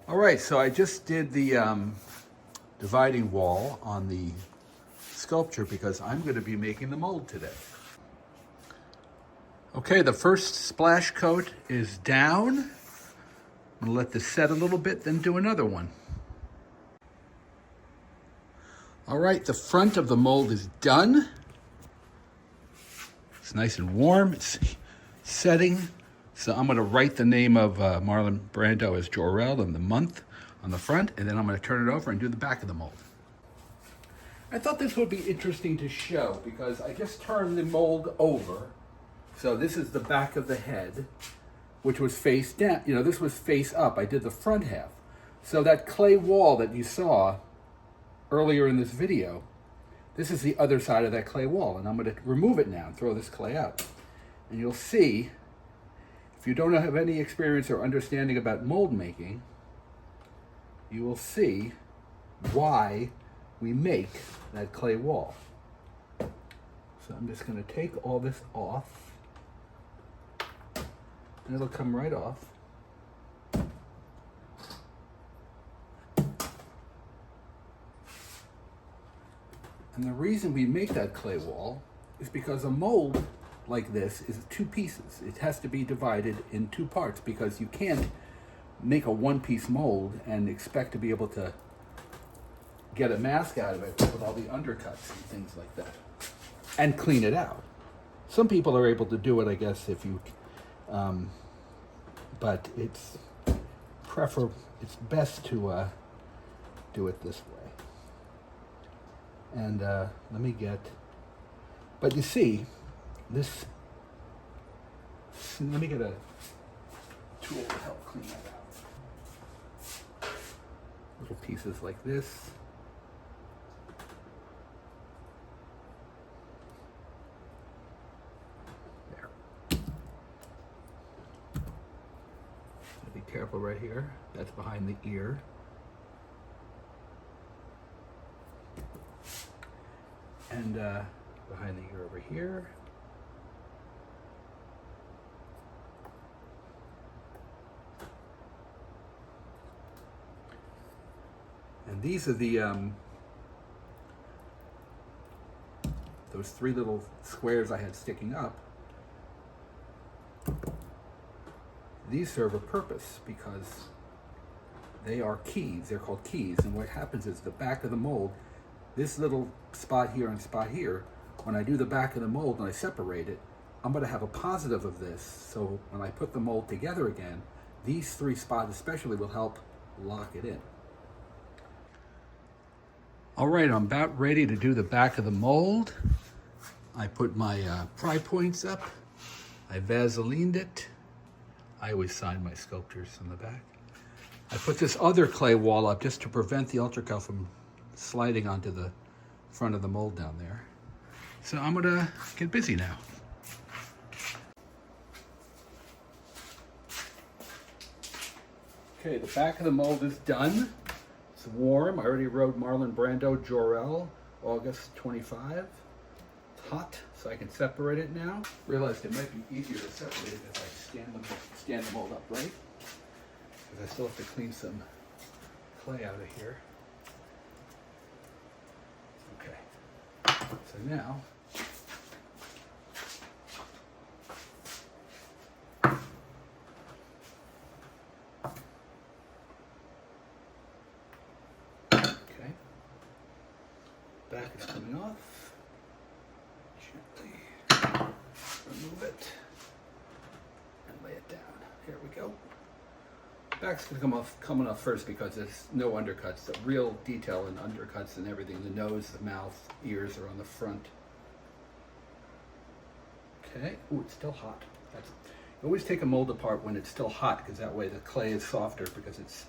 All right, so I just did the dividing wall on the sculpture because I'm going to be making the mold today. Okay, the first splash coat is down. I'm going to let this set a little bit, then do another one. All right, the front of the mold is done. It's nice and warm. It's setting. So I'm going to write the name of Marlon Brando as Jor-El and the month on the front, and then I'm going to turn it over and do the back of the mold. I thought this would be interesting to show because I just turned the mold over. So this is the back of the head, which was face down. You know, this was face up. I did the front half. So that clay wall that you saw earlier in this video, this is the other side of that clay wall. And I'm going to remove it now and throw this clay out. And you'll see, if you don't have any experience or understanding about mold making, you will see why we make that clay wall. So I'm just going to take all this off, and it'll come right off. And the reason we make that clay wall is because a mold like this is two pieces. It has to be divided in two parts because you can't make a one-piece mold and expect to be able to get a mask out of it with all the undercuts and things like that and clean it out. Some people are able to do it, I guess, if you but it's best to do it this way. And let me get, but you see this, let me get a tool to help clean that out. Little pieces like this. There. Be careful right here. That's behind the ear. And behind the ear over here. And these are the those three little squares I had sticking up. These serve a purpose because they are keys. They're called keys. And what happens is the back of the mold, this little spot here and spot here, when I do the back of the mold and I separate it, I'm going to have a positive of this. So when I put the mold together again, these three spots especially will help lock it in. All right, I'm about ready to do the back of the mold. I put my pry points up. I Vaselined it. I always sign my sculptures on the back. I put this other clay wall up just to prevent the ultracal from sliding onto the front of the mold down there. So I'm gonna get busy now. Okay, the back of the mold is done. It's warm. I already wrote Marlon Brando, Jor-El, August 25. It's hot, so I can separate it now. Realized it might be easier to separate it if I stand the mold upright, because I still have to clean some clay out of here. Okay, so now back is coming off. Gently remove it and lay it down. Here we go. Back's gonna coming off first because there's no undercuts. The real detail and undercuts and everything. The nose, the mouth, ears are on the front. Okay. Ooh, it's still hot. You always take a mold apart when it's still hot because that way the clay is softer because it's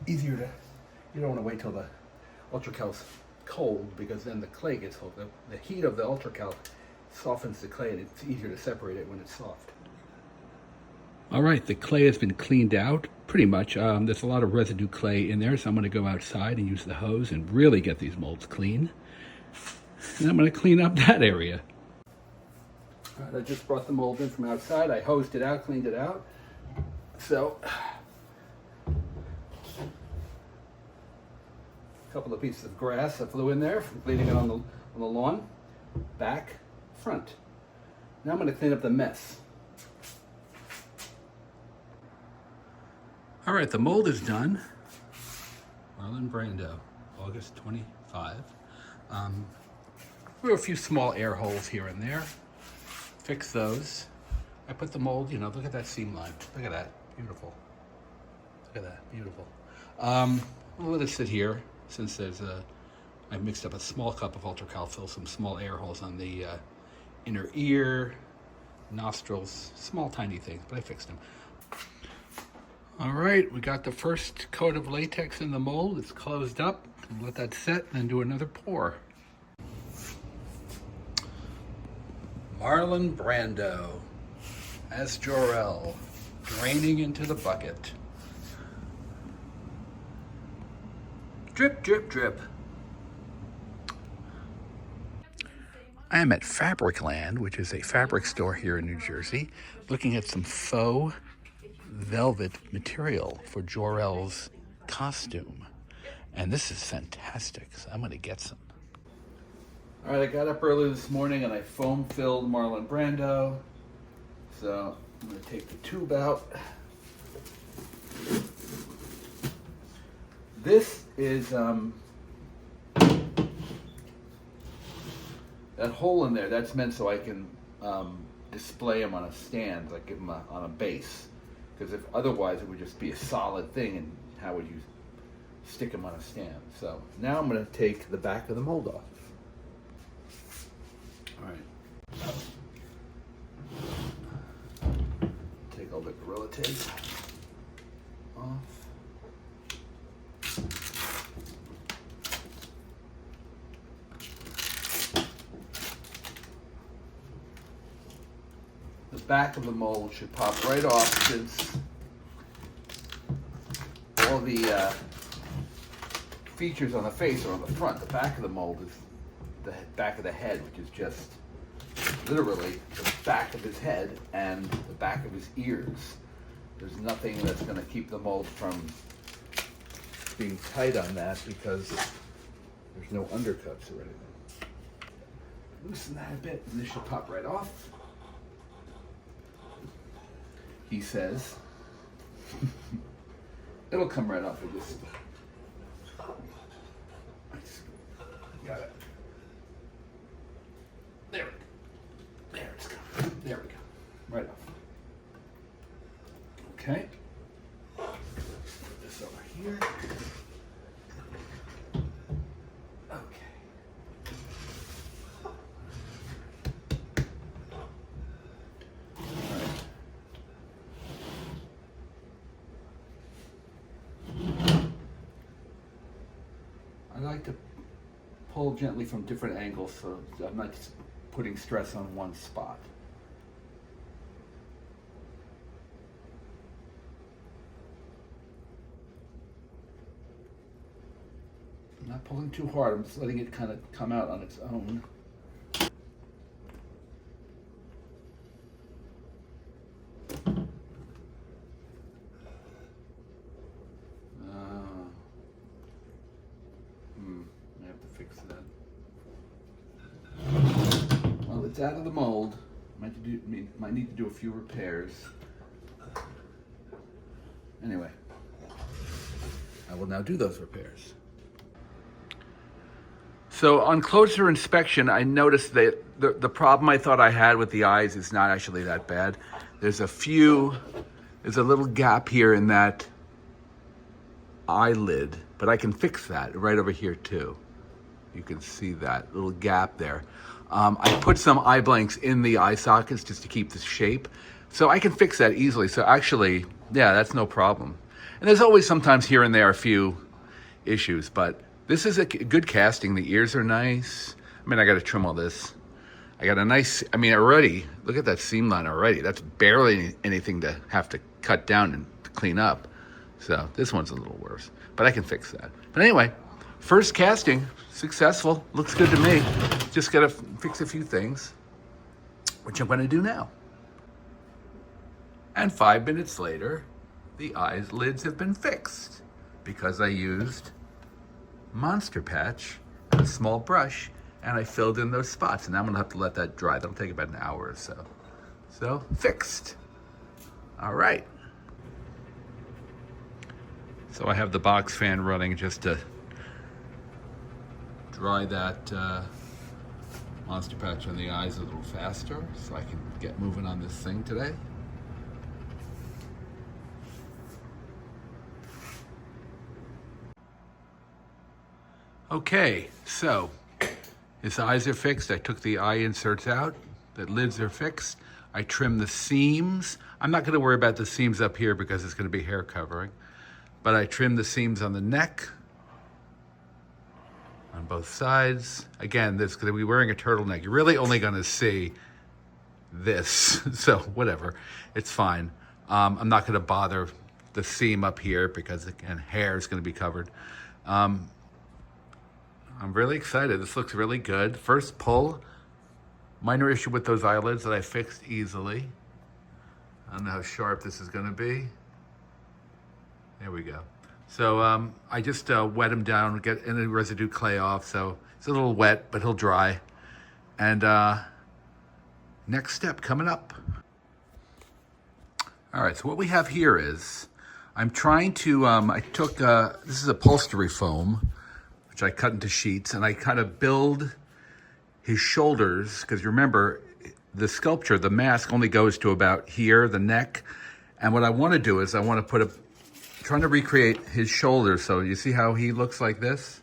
easier to. You don't want to wait till the ultracal's cold because then the clay gets cold. The heat of the ultracal softens the clay and it's easier to separate it when it's soft. All right, the clay has been cleaned out pretty much. There's a lot of residue clay in there, so I'm going to go outside and use the hose and really get these molds clean. And I'm going to clean up that area. All right, I just brought the mold in from outside. I hosed it out, cleaned it out. So couple of pieces of grass that flew in there from cleaning it on the lawn. Back, front. Now I'm going to clean up the mess. All right, the mold is done. Marlon Brando, August 25. There were a few small air holes here and there. Fix those. I put the mold, you know, look at that seam line. Look at that, beautiful. Look at that, beautiful. I'll let it sit here since I mixed up a small cup of ultra-calcium, some small air holes on the inner ear, nostrils, small tiny things, but I fixed them. All right, we got the first coat of latex in the mold. It's closed up. Let that set and then do another pour. Marlon Brando as Jor-El, draining into the bucket. Drip, drip, drip. I am at Fabricland, which is a fabric store here in New Jersey, looking at some faux velvet material for Jor-El's costume. And this is fantastic, so I'm gonna get some. All right, I got up early this morning and I foam filled Marlon Brando. So I'm gonna take the tube out. This is, that hole in there, that's meant so I can display them on a stand, like give them on a base. Because if otherwise it would just be a solid thing, and how would you stick them on a stand? So now I'm going to take the back of the mold off. All right. Take all the Gorilla Tape off. The back of the mold should pop right off since all the features on the face are on the front. The back of the mold is the back of the head, which is just literally the back of his head and the back of his ears. There's nothing that's going to keep the mold from being tight on that because there's no undercuts or anything. Loosen that a bit and this should pop right off. He says, it'll come right off. I just got it. There it's coming. There we go. Right off. Okay. Put this over here. I like to pull gently from different angles so I'm not just putting stress on one spot. I'm not pulling too hard, I'm just letting it kind of come out on its own. I have to fix that. Well, it's out of the mold. Might need to do a few repairs. Anyway, I will now do those repairs. So on closer inspection, I noticed that the problem I thought I had with the eyes is not actually that bad. There's a little gap here in that eyelid, but I can fix that right over here too. You can see that little gap there. I put some eye blanks in the eye sockets just to keep the shape. So I can fix that easily. So actually, yeah, that's no problem. And there's always sometimes here and there a few issues, but this is a good casting. The ears are nice. I mean, I got to trim all this. I got a nice, I mean, already, look at that seam line already. That's barely anything to have to cut down and clean up. So this one's a little worse, but I can fix that. But anyway, first casting, successful. Looks good to me. Just got to fix a few things, which I'm going to do now. And 5 minutes later, the eyes lids have been fixed because I used Monster Patch and a small brush, and I filled in those spots. And now I'm gonna have to let that dry. That'll take about an hour or so. So, fixed. All right. So I have the box fan running just to dry that Monster Patch on the eyes a little faster so I can get moving on this thing today. Okay, so his eyes are fixed. I took the eye inserts out. The lids are fixed. I trimmed the seams. I'm not going to worry about the seams up here because it's going to be hair covering. But I trimmed the seams on the neck, on both sides. Again, this is going to be wearing a turtleneck. You're really only going to see this, so whatever. It's fine. I'm not going to bother the seam up here because, again, hair is going to be covered. I'm really excited. This looks really good. First pull. Minor issue with those eyelids that I fixed easily. I don't know how sharp this is going to be. There we go. So I just wet him down, get any residue clay off. So it's a little wet, but he'll dry. And next step coming up. All right, so what we have here is, I'm trying to, I took, this is upholstery foam, which I cut into sheets, and I kind of build his shoulders, because remember, the sculpture, the mask only goes to about here, the neck. And what I want to do is I want to put trying to recreate his shoulders. So you see how he looks like this?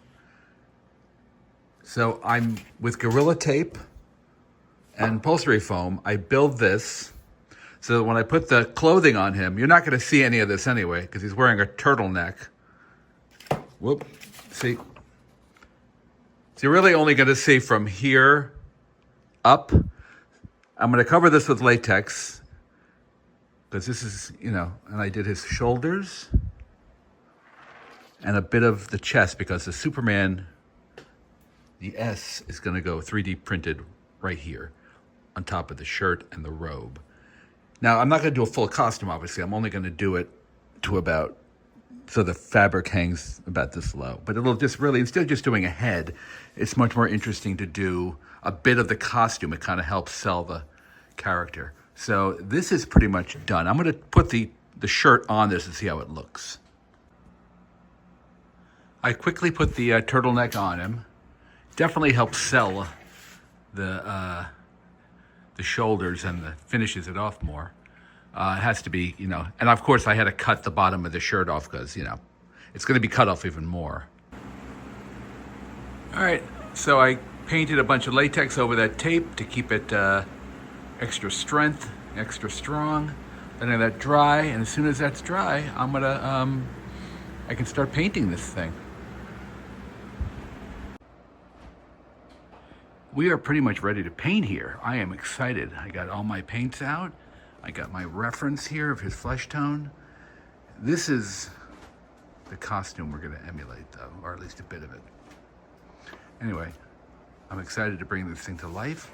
So I'm, with Gorilla Tape and upholstery foam, I build this so that when I put the clothing on him, you're not going to see any of this anyway, because he's wearing a turtleneck. Whoop, see? So you're really only going to see from here up. I'm going to cover this with latex because this is, you know, and I did his shoulders and a bit of the chest because the Superman, the S is going to go 3D printed right here on top of the shirt and the robe. Now, I'm not going to do a full costume, obviously. I'm only going to do it to about, so the fabric hangs about this low. But it'll just really, instead of just doing a head, it's much more interesting to do a bit of the costume. It kind of helps sell the character. So this is pretty much done. I'm going to put the shirt on this and see how it looks. I quickly put the turtleneck on him. Definitely helps sell the shoulders and finishes it off more. It has to be, you know, and of course I had to cut the bottom of the shirt off because, you know, it's going to be cut off even more. All right, so I painted a bunch of latex over that tape to keep it extra strength, extra strong. Then I let that dry, and as soon as that's dry, I'm gonna, I can start painting this thing. We are pretty much ready to paint here. I am excited. I got all my paints out. I got my reference here of his flesh tone. This is the costume we're gonna emulate though, or at least a bit of it. Anyway, I'm excited to bring this thing to life.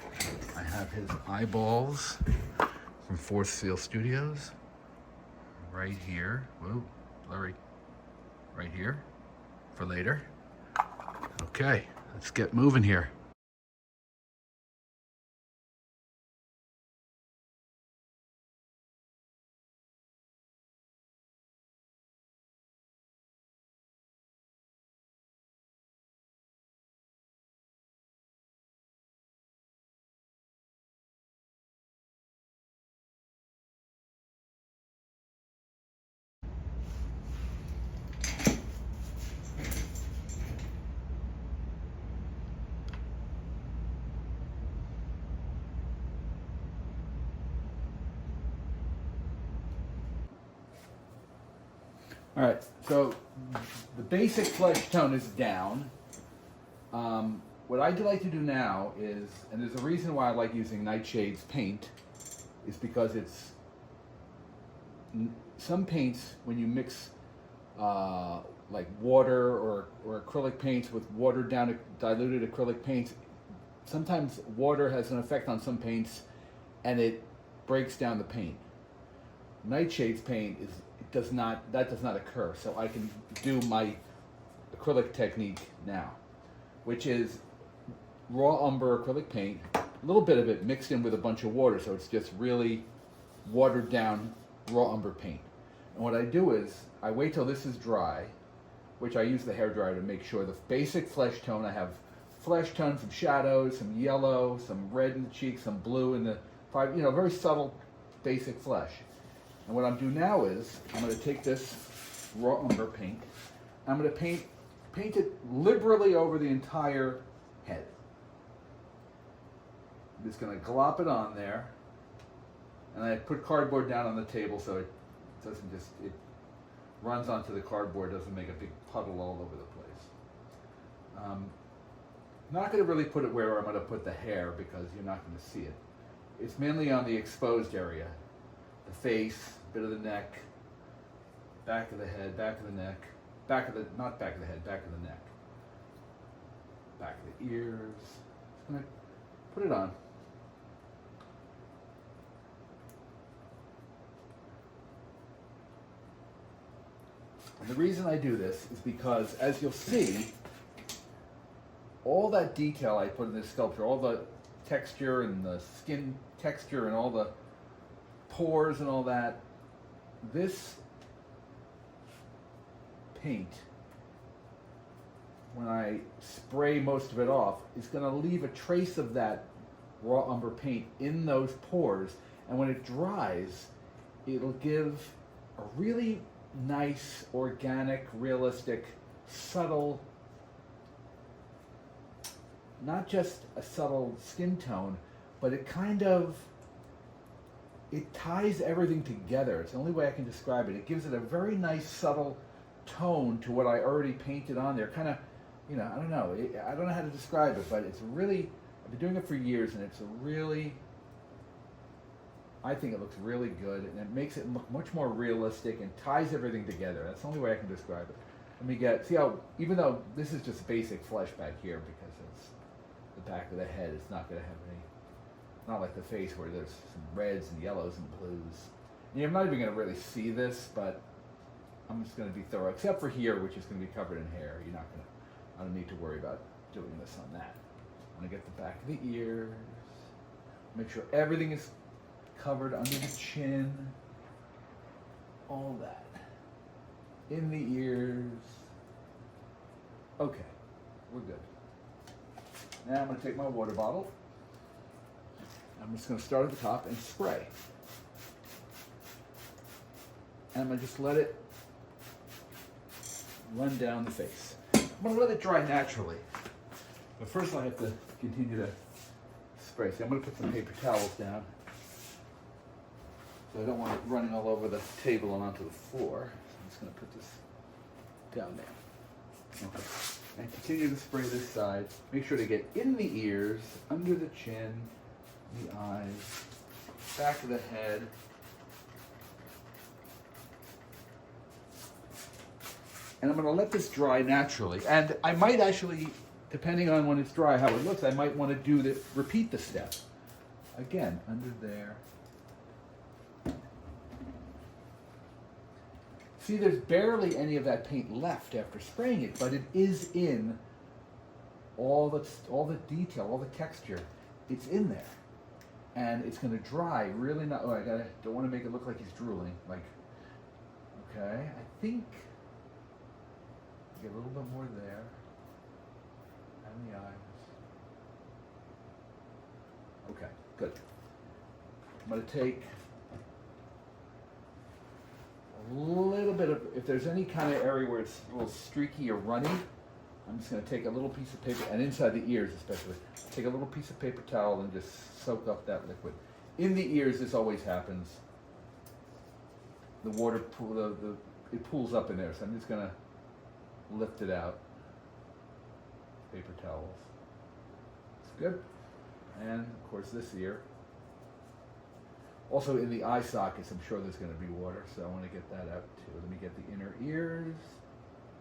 I have his eyeballs from Fourth Seal Studios right here. Whoa, blurry. Right here for later. Okay, let's get moving here. All right, so the basic flesh tone is down. What I like to do now is, and there's a reason why I like using Nightshade's paint, is because it's, some paints, when you mix like water or acrylic paints with watered down diluted acrylic paints, sometimes water has an effect on some paints and it breaks down the paint. Nightshade's paint is, that does not occur. So I can do my acrylic technique now, which is raw umber acrylic paint, a little bit of it mixed in with a bunch of water, so it's just really watered down raw umber paint. And what I do is I wait till this is dry, which I use the hairdryer to make sure the basic flesh tone. I have flesh tone, some shadows, some yellow, some red in the cheeks, some blue in the very subtle basic flesh. And what I'm doing now is I'm going to take this raw umber paint. I'm going to paint it liberally over the entire head. I'm just going to glop it on there, and I put cardboard down on the table so it doesn't just, it runs onto the cardboard, doesn't make a big puddle all over the place. I'm not going to really put it where I'm going to put the hair because you're not going to see it. It's mainly on the exposed area, the face, bit of the neck, back of the head, back of the neck, not back of the head, back of the neck, back of the ears. Just going to put it on. And the reason I do this is because, as you'll see, all that detail I put in this sculpture, all the texture and the skin texture and all the pores and all that, this paint, when I spray most of it off, is going to leave a trace of that raw umber paint in those pores, and when it dries, it'll give a really nice, organic, realistic, subtle, not just a subtle skin tone, but it ties everything together. It's the only way I can describe it. It gives it a very nice, subtle tone to what I already painted on there. Kind of, I don't know. I don't know how to describe it, but it's really, I've been doing it for years, and it's a really, I think it looks really good, and it makes it look much more realistic and ties everything together. That's the only way I can describe it. See how, even though this is just basic flesh back here because it's the back of the head, it's not going to have any, not like the face where there's some reds and yellows and blues. And I'm not even going to really see this, but I'm just going to be thorough, except for here, which is going to be covered in hair. I don't need to worry about doing this on that. I'm going to get the back of the ears, make sure everything is covered under the chin, all that, in the ears. Okay, we're good. Now I'm going to take my water bottle. I'm just going to start at the top and spray. And I'm going to just let it run down the face. I'm going to let it dry naturally. But first I have to continue to spray. See, I'm going to put some paper towels down. So I don't want it running all over the table and onto the floor. So I'm just going to put this down there. Okay. And continue to spray this side. Make sure to get in the ears, under the chin, the eyes, back of the head. And I'm going to let this dry naturally. And I might actually, depending on when it's dry, how it looks, I might want to repeat the step. Again, under there. See, there's barely any of that paint left after spraying it, but it is in all the detail, all the texture. It's in there. And it's going to dry really not. Oh, don't want to make it look like he's drooling. Okay, I think get a little bit more there, and the eyes. Okay, good. I'm going to take a little bit of, if there's any kind of area where it's a little streaky or runny, I'm just going to take a little piece of paper, and inside the ears especially, take a little piece of paper towel and just soak up that liquid. In the ears, this always happens. The water, it pools up in there, so I'm just going to lift it out. Paper towels. It's good. And of course this ear. Also in the eye sockets, I'm sure there's going to be water, so I want to get that out too. Let me get the inner ears.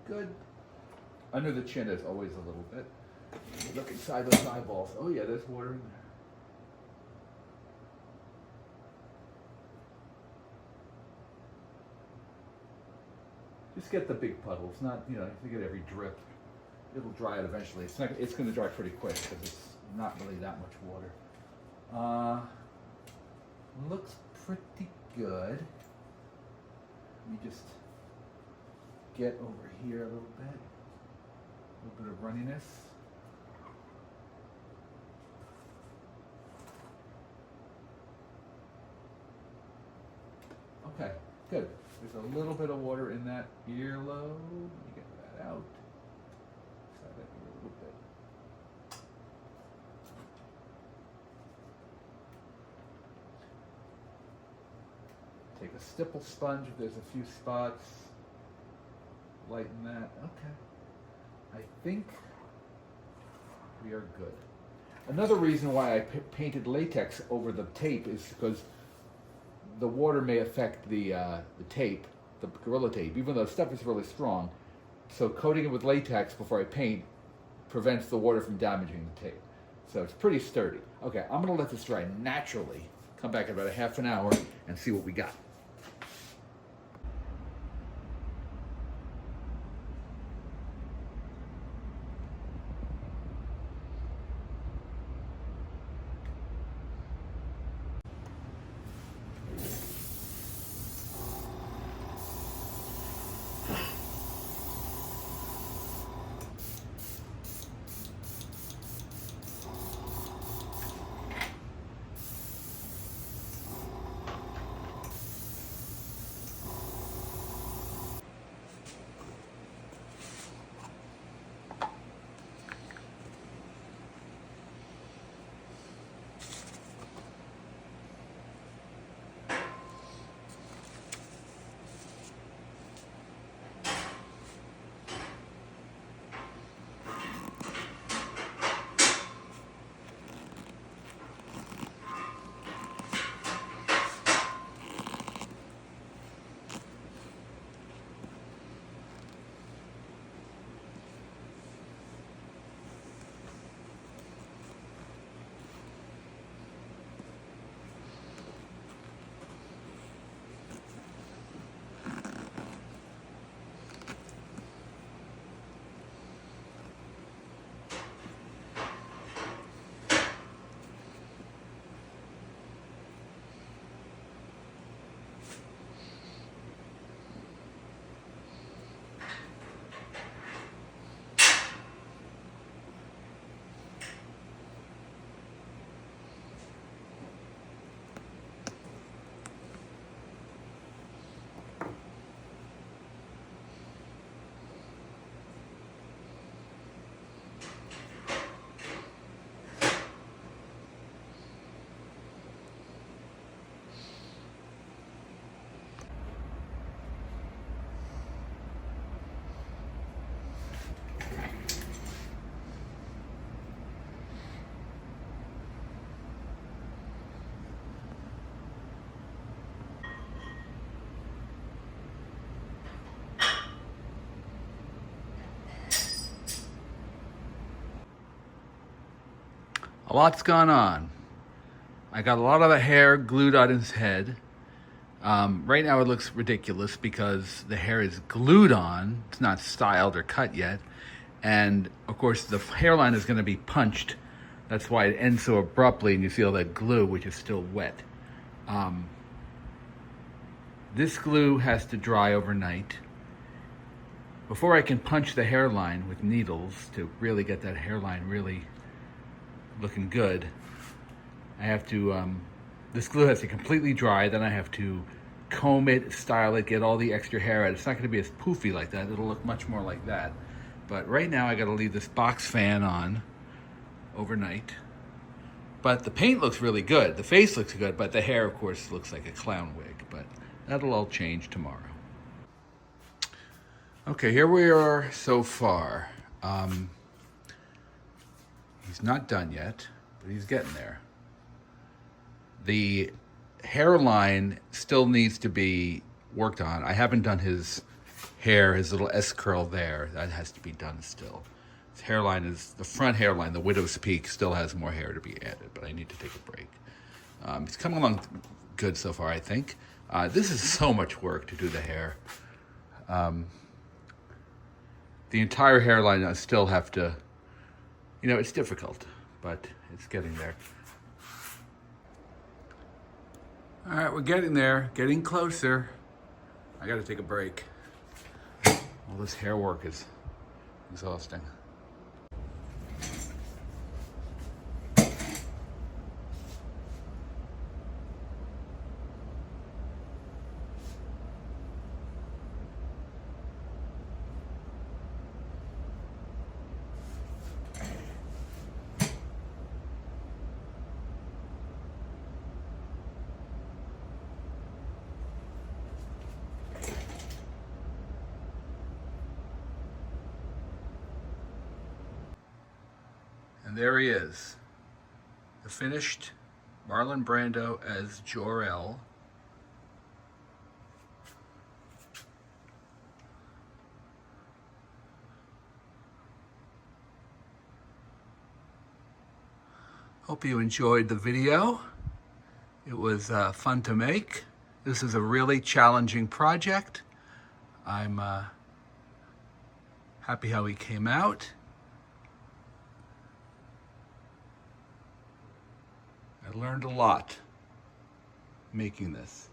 Good. Under the chin, there's always a little bit. Look inside those eyeballs. Oh yeah, there's water in there. Just get the big puddles, not, you know, if you get every drip, it'll dry out eventually. It's going to dry pretty quick because it's not really that much water. Looks pretty good. Let me just get over here a little bit of runniness. Okay, good. There's a little bit of water in that earlobe. Let me get that out. Try that a little bit. Take a stipple sponge if there's a few spots. Lighten that. Okay. I think we are good. Another reason why I painted latex over the tape is because the water may affect the tape, the Gorilla Tape, even though the stuff is really strong. So coating it with latex before I paint prevents the water from damaging the tape. So it's pretty sturdy. Okay, I'm gonna let this dry naturally. Come back in about a half an hour and see what we got. A lot's gone on. I got a lot of the hair glued on his head. Right now it looks ridiculous because the hair is glued on. It's not styled or cut yet. And of course the hairline is going to be punched. That's why it ends so abruptly and you see all that glue, which is still wet. This glue has to dry overnight. Before I can punch the hairline with needles to really get that hairline really looking good, I have to, this glue has to completely dry, then I have to comb it, style it, get all the extra hair out. It's not going to be as poofy like that. It'll look much more like that. But right now I got to leave this box fan on overnight. But the paint looks really good. The face looks good, but the hair, of course, looks like a clown wig. But that'll all change tomorrow. Okay, here we are so far. He's not done yet, but he's getting there. The hairline still needs to be worked on. I haven't done his hair, his little S-curl there. That has to be done still. His hairline is, the front hairline, the widow's peak, still has more hair to be added, but I need to take a break. He's coming along good so far, I think. This is so much work to do the hair. the entire hairline, I still have to, you know, it's difficult, but it's getting there. All right, we're getting there, getting closer. I gotta take a break. All this hair work is exhausting. And there he is, the finished Marlon Brando as Jor-El. Hope you enjoyed the video. It was fun to make. This is a really challenging project. I'm happy how he came out. I learned a lot making this.